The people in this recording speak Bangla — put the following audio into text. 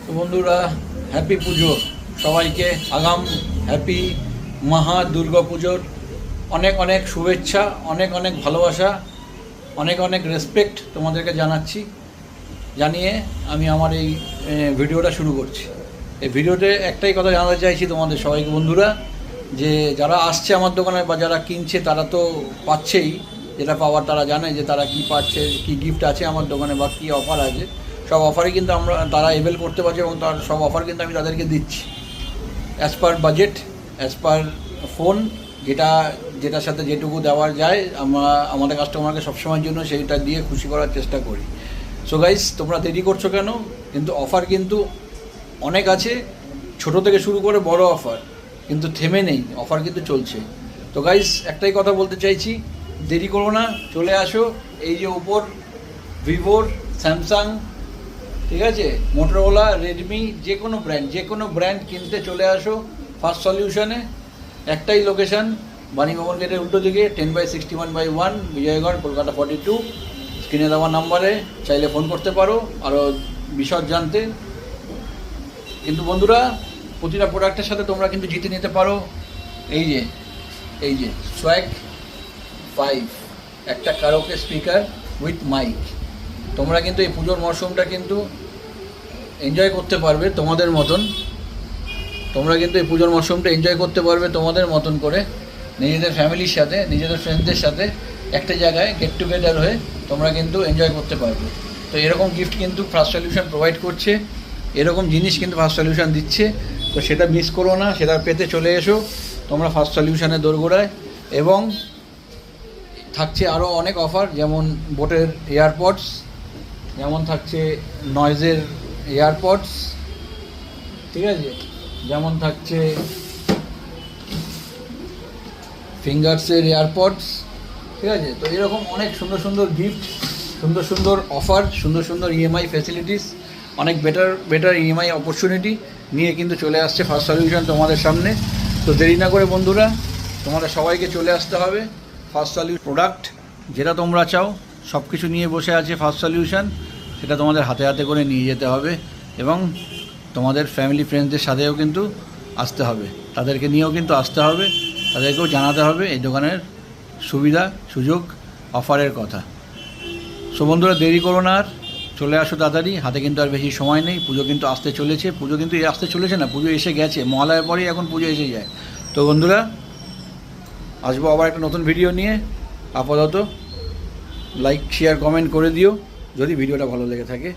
তো বন্ধুরা, হ্যাপি পুজো সবাইকে। আগাম হ্যাপি মহা দুর্গা পুজোর অনেক অনেক শুভেচ্ছা, অনেক অনেক ভালোবাসা, অনেক অনেক রেসপেক্ট তোমাদেরকে জানাচ্ছি। জানিয়ে আমি আমার এই ভিডিওটা শুরু করছি। এই ভিডিওতে একটাই কথা জানাতে চাইছি তোমাদের সবাইকে বন্ধুরা, যে যারা আসছে আমার দোকানে বা যারা কিনছে তারা তো পাচ্ছেই, যেটা পাওয়ার তারা জানে যে তারা কি পাচ্ছে, কি গিফট আছে আমার দোকানে বা কী অফার আছে। সব অফারই কিন্তু তারা এভেল করতে পারছে এবং তার সব অফার কিন্তু আমি তাদেরকে দিচ্ছি as per budget, as per phone, যেটার সাথে যেটুকু দেওয়া যায় আমাদের কাস্টমারকে সবসময়ের জন্য সেইটা দিয়ে খুশি করার চেষ্টা করি। সো গাইস, তোমরা দেরি করছো কেন? কিন্তু অফার কিন্তু অনেক আছে, ছোট থেকে শুরু করে বড় অফার কিন্তু থেমে নেই, অফার কিন্তু চলছে। তো গাইস, একটাই কথা বলতে চাইছি, দেরি করো না, চলে আসো। এই যে উপর ভিভোর, স্যামসাং, ঠিক আছে, মোটরোলা, রেডমি, যে কোনো ব্র্যান্ড কিনতে চলে আসো ফার্স্ট সলিউশনে। একটাই লোকেশন, বাণীভবন গেটের উল্টো দিকে, 10/61/1 বিজয়গড়, কলকাতা 42। স্ক্রিনে দেওয়া নাম্বারে চাইলে ফোন করতে পারো আরও বিশদ জানতে। কিন্তু বন্ধুরা, প্রতিটা প্রোডাক্টের সাথে তোমরা কিন্তু জিতে নিতে পারো এই যে সোয়াগ 5, একটা কারোকে স্পিকার উইথ মাইক। তোমরা কিন্তু এই পুজোর মরশুমটা কিন্তু এনজয় করতে পারবে তোমাদের মতন। তোমরা কিন্তু এই পুজোর মরশুমটা এনজয় করতে পারবে তোমাদের মতন করে, নিজেদের ফ্যামিলির সাথে, নিজেদের ফ্রেন্ডসদের সাথে একটা জায়গায় গেট টুগেদার হয়ে তোমরা কিন্তু এনজয় করতে পারবে। তো এরকম গিফট কিন্তু ফার্স্ট সলিউশন প্রোভাইড করছে, এরকম জিনিস কিন্তু ফার্স্ট সলিউশন দিচ্ছে। তো সেটা মিস করো না, সেটা পেতে চলে এসো তোমরা ফার্স্ট সলিউশনের দোরগোড়ায়। এবং থাকছে আরও অনেক অফার, যেমন বোটের এয়ারপডস, যেমন থাকছে নয়েজের এয়ারপডস, ঠিক আছে, যেমন থাকছে ফিঙ্গার্সের এয়ারপডস, ঠিক আছে। তো এরকম অনেক সুন্দর সুন্দর গিফট, সুন্দর সুন্দর অফার, সুন্দর সুন্দর ইএমআই ফ্যাসিলিটিস, অনেক বেটার ইএমআই অপরচুনিটি নিয়ে কিন্তু চলে আসছে ফার্স্ট সলিউশন তোমাদের সামনে। তো দেরি না করে বন্ধুরা, তোমাদের সবাইকে চলে আসতে হবে। ফার্স্ট সলিউশন প্রোডাক্ট যেটা তোমরা চাও সব কিছু নিয়ে বসে আছে ফার্স্ট সলিউশন, সেটা তোমাদের হাতে হাতে করে নিয়ে যেতে হবে। এবং তোমাদের ফ্যামিলি ফ্রেন্ডসদের সাথেও কিন্তু আসতে হবে, তাদেরকে নিয়েও কিন্তু আসতে হবে, তাদেরকেও জানাতে হবে এই দোকানের সুবিধা সুযোগ অফারের কথা। সো বন্ধুরা, দেরি করো না, আর চলে আসো তাড়াতাড়ি, হাতে কিন্তু আর বেশি সময় নেই। পুজো কিন্তু আসতে চলেছে, পুজো কিন্তু আসতে চলেছে না, পুজো এসে গেছে, মহালয়ার পরেই এখন পুজো এসে যায়। তো বন্ধুরা, আসবো আবার একটা নতুন ভিডিও নিয়ে। আপাতত লাইক শেয়ার কমেন্ট করে দিও যদি ভিডিওটা ভালো লেগে থাকে।